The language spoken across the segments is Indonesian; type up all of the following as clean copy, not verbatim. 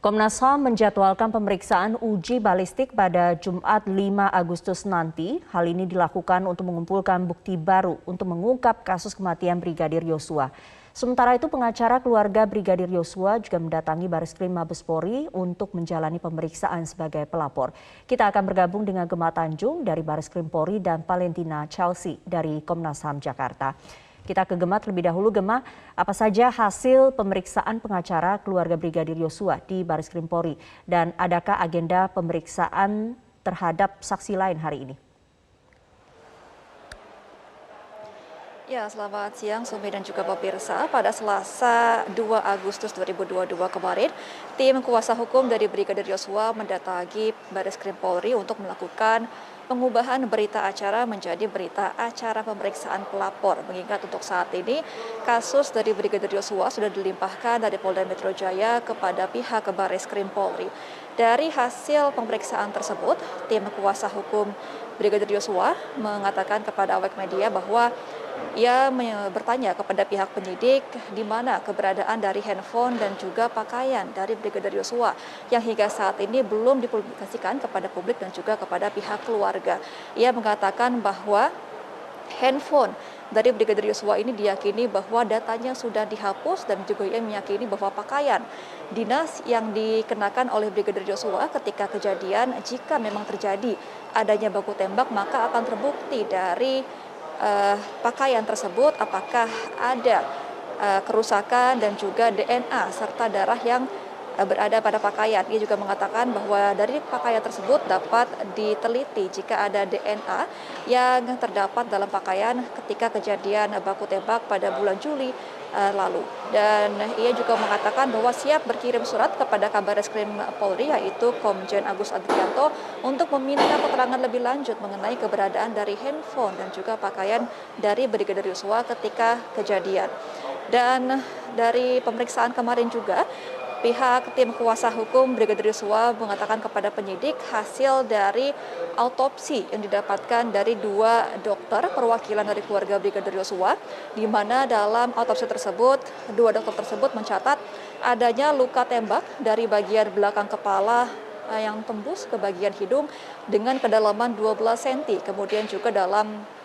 Komnas HAM menjadwalkan pemeriksaan uji balistik pada Jumat 5 Agustus nanti. Hal ini dilakukan untuk mengumpulkan bukti baru untuk mengungkap kasus kematian Brigadir Yosua. Sementara itu pengacara keluarga Brigadir Yosua juga mendatangi Bareskrim Mabes Polri untuk menjalani pemeriksaan sebagai pelapor. Kita akan bergabung dengan Gemma Tanjung dari Bareskrim Polri dan Valentina Chelsea dari Komnas HAM Jakarta. Kita ke Gemma terlebih dahulu. Gemma, apa saja hasil pemeriksaan pengacara keluarga Brigadir Yosua di Bareskrim Polri dan adakah agenda pemeriksaan terhadap saksi lain hari ini? Ya, selamat siang Sumi dan juga pemirsa. Pada Selasa 2 Agustus 2022 kemarin, tim kuasa hukum dari Brigadir Yosua mendatangi Bareskrim Polri untuk melakukan pengubahan berita acara menjadi berita acara pemeriksaan pelapor. Mengingat untuk saat ini kasus dari Brigadir Yosua sudah dilimpahkan dari Polda Metro Jaya kepada pihak Bareskrim Polri. Dari hasil pemeriksaan tersebut, tim kuasa hukum Brigadir Yosua mengatakan kepada awak media bahwa ia bertanya kepada pihak penyidik di mana keberadaan dari handphone dan juga pakaian dari Brigadir Yosua yang hingga saat ini belum dipublikasikan kepada publik dan juga kepada pihak keluarga. Ia mengatakan bahwa handphone dari Brigadir Yosua ini diyakini bahwa datanya sudah dihapus dan juga ia meyakini bahwa pakaian dinas yang dikenakan oleh Brigadir Yosua ketika kejadian jika memang terjadi adanya baku tembak maka akan terbukti dari pakaian tersebut apakah ada kerusakan dan juga DNA serta darah yang berada pada pakaian. Ia juga mengatakan bahwa dari pakaian tersebut dapat diteliti jika ada DNA yang terdapat dalam pakaian ketika kejadian baku tembak pada bulan Juli lalu. Dan ia juga mengatakan bahwa siap berkirim surat kepada Kabareskrim Polri yaitu Komjen Agus Adrianto untuk meminta keterangan lebih lanjut mengenai keberadaan dari handphone dan juga pakaian dari Brigadir Yosua ketika kejadian. Dan dari pemeriksaan kemarin juga pihak tim kuasa hukum Brigadir Yosua mengatakan kepada penyidik hasil dari autopsi yang didapatkan dari dua dokter perwakilan dari keluarga Brigadir Yosua, di mana dalam autopsi tersebut dua dokter tersebut mencatat adanya luka tembak dari bagian belakang kepala yang tembus ke bagian hidung dengan kedalaman 12 cm. Kemudian juga dalam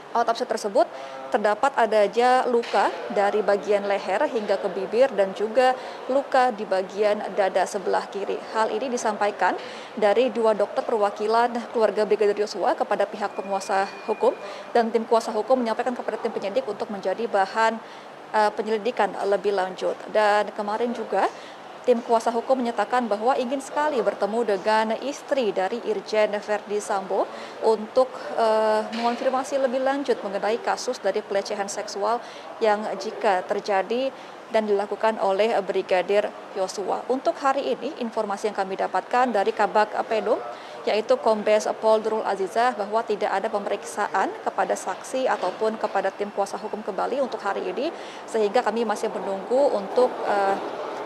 autopsi tersebut terdapat adanya luka dari bagian leher hingga ke bibir dan juga luka di bagian dada sebelah kiri. Hal ini disampaikan dari dua dokter perwakilan keluarga Brigadir Yosua kepada pihak penguasa hukum dan tim kuasa hukum menyampaikan kepada tim penyidik untuk menjadi bahan penyelidikan lebih lanjut. Dan kemarin juga tim kuasa hukum menyatakan bahwa ingin sekali bertemu dengan istri dari Irjen Verdi Sambo untuk mengonfirmasi lebih lanjut mengenai kasus dari pelecehan seksual yang jika terjadi dan dilakukan oleh Brigadir Yosua. Untuk hari ini, informasi yang kami dapatkan dari Kabak Pedum, yaitu Kombes Pol Nurul Azizah, bahwa tidak ada pemeriksaan kepada saksi ataupun kepada tim kuasa hukum kembali untuk hari ini, sehingga kami masih menunggu untuk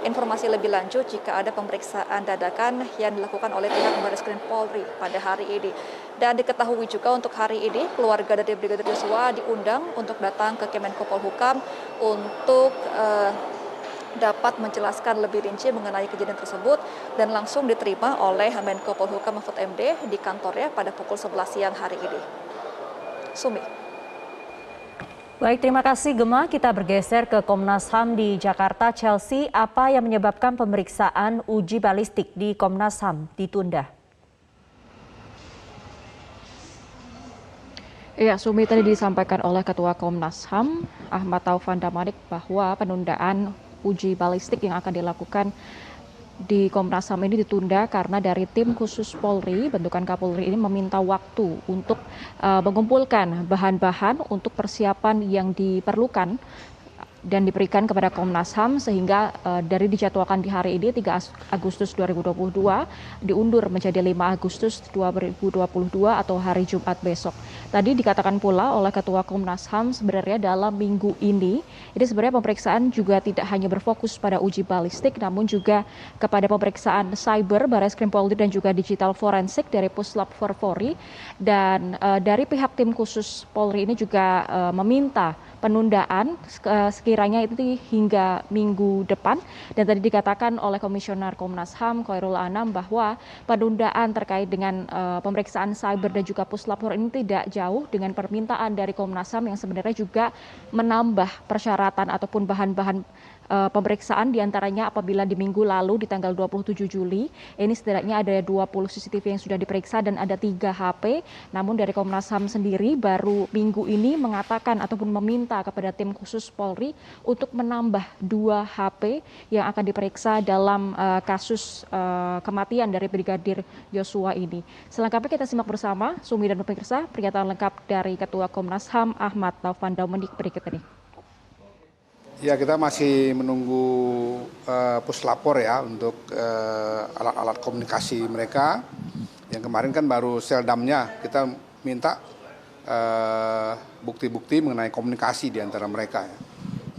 informasi lebih lanjut jika ada pemeriksaan dadakan yang dilakukan oleh pihak Bareskrim Polri pada hari ini. Dan diketahui juga untuk hari ini keluarga dari Brigadir Yosua diundang untuk datang ke Kemenko Polhukam untuk dapat menjelaskan lebih rinci mengenai kejadian tersebut dan langsung diterima oleh Menko Polhukam Mahfud MD di kantornya pada pukul 11 siang hari ini. Sumi. Baik, terima kasih Gemma. Kita bergeser ke Komnas HAM di Jakarta. Chelsea, apa yang menyebabkan pemeriksaan uji balistik di Komnas HAM ditunda? Ya, Sumi, tadi disampaikan oleh Ketua Komnas HAM, Ahmad Taufan Damanik, bahwa penundaan uji balistik yang akan dilakukan di Komnas HAM ini ditunda karena dari tim khusus Polri, bentukan Kapolri ini meminta waktu untuk mengumpulkan bahan-bahan untuk persiapan yang diperlukan dan diberikan kepada Komnas HAM sehingga dari dijadwalkan di hari ini 3 Agustus 2022 diundur menjadi 5 Agustus 2022 atau hari Jumat besok. Tadi dikatakan pula oleh Ketua Komnas HAM sebenarnya dalam minggu ini sebenarnya pemeriksaan juga tidak hanya berfokus pada uji balistik namun juga kepada pemeriksaan cyber Bareskrim Polri dan juga digital forensik dari Puslap 4 Polri, dan dari pihak tim khusus Polri ini juga meminta penundaan sekiranya itu hingga minggu depan. Dan tadi dikatakan oleh Komisioner Komnas HAM Khairul Anam bahwa penundaan terkait dengan pemeriksaan cyber dan juga puslapor ini tidak jauh dengan permintaan dari Komnas HAM yang sebenarnya juga menambah persyaratan ataupun bahan-bahan pemeriksaan diantaranya apabila di minggu lalu di tanggal 27 Juli ini setidaknya ada 20 CCTV yang sudah diperiksa dan ada 3 HP. Namun dari Komnas HAM sendiri baru minggu ini mengatakan ataupun meminta kepada tim khusus Polri untuk menambah 2 HP yang akan diperiksa dalam kasus kematian dari Brigadir Yosua ini. Selengkapnya kita simak bersama Sumi dan pemirsa pernyataan lengkap dari Ketua Komnas HAM Ahmad Taufan Damandik berikut ini. Ya, kita masih menunggu puslapor ya untuk alat-alat komunikasi mereka. Yang kemarin kan baru seldamnya, kita minta bukti-bukti mengenai komunikasi di antara mereka. Ya.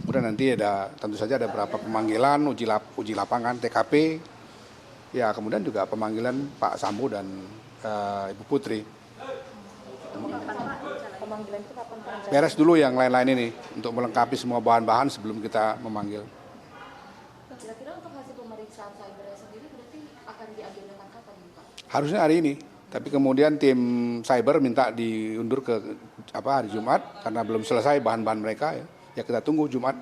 Kemudian nanti tentu saja ada beberapa pemanggilan, uji lapangan, TKP. Ya, kemudian juga pemanggilan Pak Sambo dan Ibu Putri. Beres dulu yang lain-lain ini untuk melengkapi semua bahan-bahan sebelum kita memanggil. Kira-kira untuk hasil pemeriksaan cyber sendiri berarti akan diagendakan kapan, Pak? Harusnya hari ini, tapi kemudian tim cyber minta diundur ke hari Jumat karena belum selesai bahan-bahan mereka ya. Ya kita tunggu Jumat.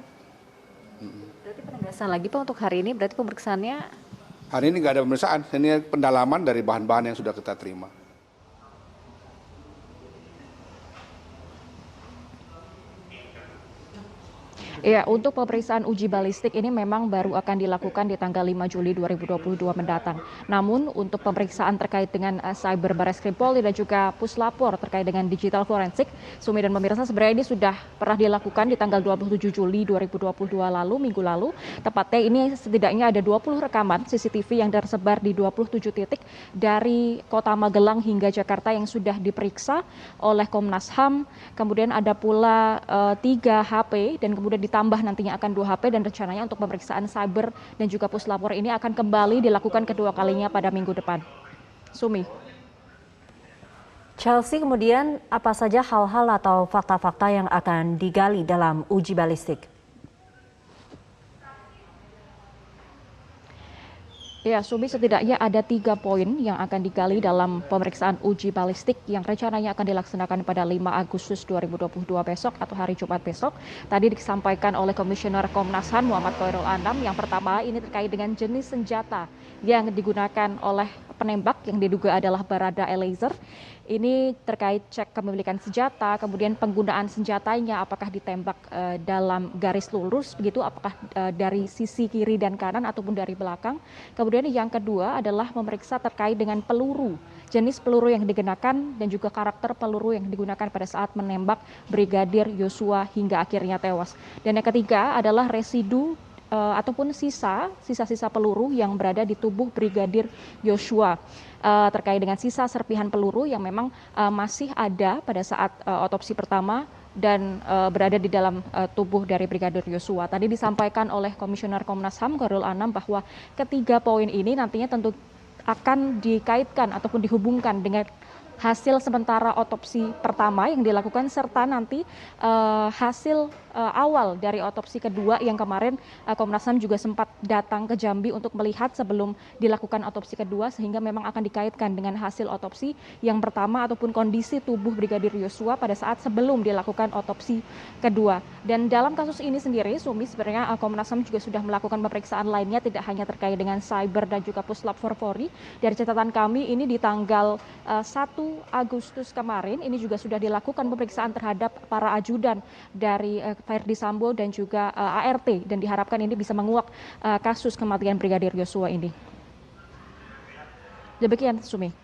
Berarti penegasan lagi Pak untuk hari ini berarti pemeriksaannya? Hari ini nggak ada pemeriksaan, ini pendalaman dari bahan-bahan yang sudah kita terima. Ya, untuk pemeriksaan uji balistik ini memang baru akan dilakukan di tanggal 5 Juli 2022 mendatang. Namun untuk pemeriksaan terkait dengan cyber Barreskrim Polri dan juga puslapor terkait dengan digital forensik, Sumi dan pemirsa sebenarnya ini sudah pernah dilakukan di tanggal 27 Juli 2022 lalu, minggu lalu. Tepatnya ini setidaknya ada 20 rekaman CCTV yang tersebar di 27 titik dari Kota Magelang hingga Jakarta yang sudah diperiksa oleh Komnas HAM. Kemudian ada pula 3 HP dan kemudian ditambah nantinya akan 2 HP dan rencananya untuk pemeriksaan cyber dan juga puslapor ini akan kembali dilakukan kedua kalinya pada minggu depan. Sumi. Chelsea, kemudian apa saja hal-hal atau fakta-fakta yang akan digali dalam uji balistik? Ya, Sumi, setidaknya ada 3 poin yang akan digali dalam pemeriksaan uji balistik yang rencananya akan dilaksanakan pada 5 Agustus 2022 besok atau hari Jumat besok. Tadi disampaikan oleh Komisioner Komnas HAM Muhammad Khairul Anam. Yang pertama ini terkait dengan jenis senjata yang digunakan oleh penembak yang diduga adalah Barada Eliezer. Ini terkait cek kepemilikan senjata, kemudian penggunaan senjatanya apakah ditembak dalam garis lurus begitu, apakah dari sisi kiri dan kanan ataupun dari belakang. Kemudian yang kedua adalah memeriksa terkait dengan peluru, jenis peluru yang digunakan dan juga karakter peluru yang digunakan pada saat menembak Brigadir Yosua hingga akhirnya tewas. Dan yang ketiga adalah residu ataupun sisa-sisa peluru yang berada di tubuh Brigadir Yosua. Terkait dengan sisa serpihan peluru yang memang masih ada pada saat otopsi pertama dan berada di dalam tubuh dari Brigadir Yosua. Tadi disampaikan oleh Komisioner Komnas HAM Khairul Anam bahwa ketiga poin ini nantinya tentu akan dikaitkan ataupun dihubungkan dengan hasil sementara otopsi pertama yang dilakukan serta nanti hasil awal dari otopsi kedua yang kemarin Komnas HAM juga sempat datang ke Jambi untuk melihat sebelum dilakukan otopsi kedua, sehingga memang akan dikaitkan dengan hasil otopsi yang pertama ataupun kondisi tubuh Brigadir Yosua pada saat sebelum dilakukan otopsi kedua. Dan dalam kasus ini sendiri, Sumi, sebenarnya Komnas HAM juga sudah melakukan pemeriksaan lainnya tidak hanya terkait dengan cyber dan juga puslapor Polri. Dari catatan kami ini di tanggal 1 Agustus kemarin ini juga sudah dilakukan pemeriksaan terhadap para ajudan dari Verdi Sambo dan juga ART, dan diharapkan ini bisa menguak kasus kematian Brigadir Yosua ini. Demikian, Sumi.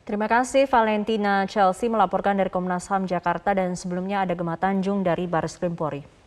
Terima kasih Valentina Chelsea melaporkan dari Komnas HAM Jakarta, dan sebelumnya ada Gemma Tanjung dari Barreskrim Polri.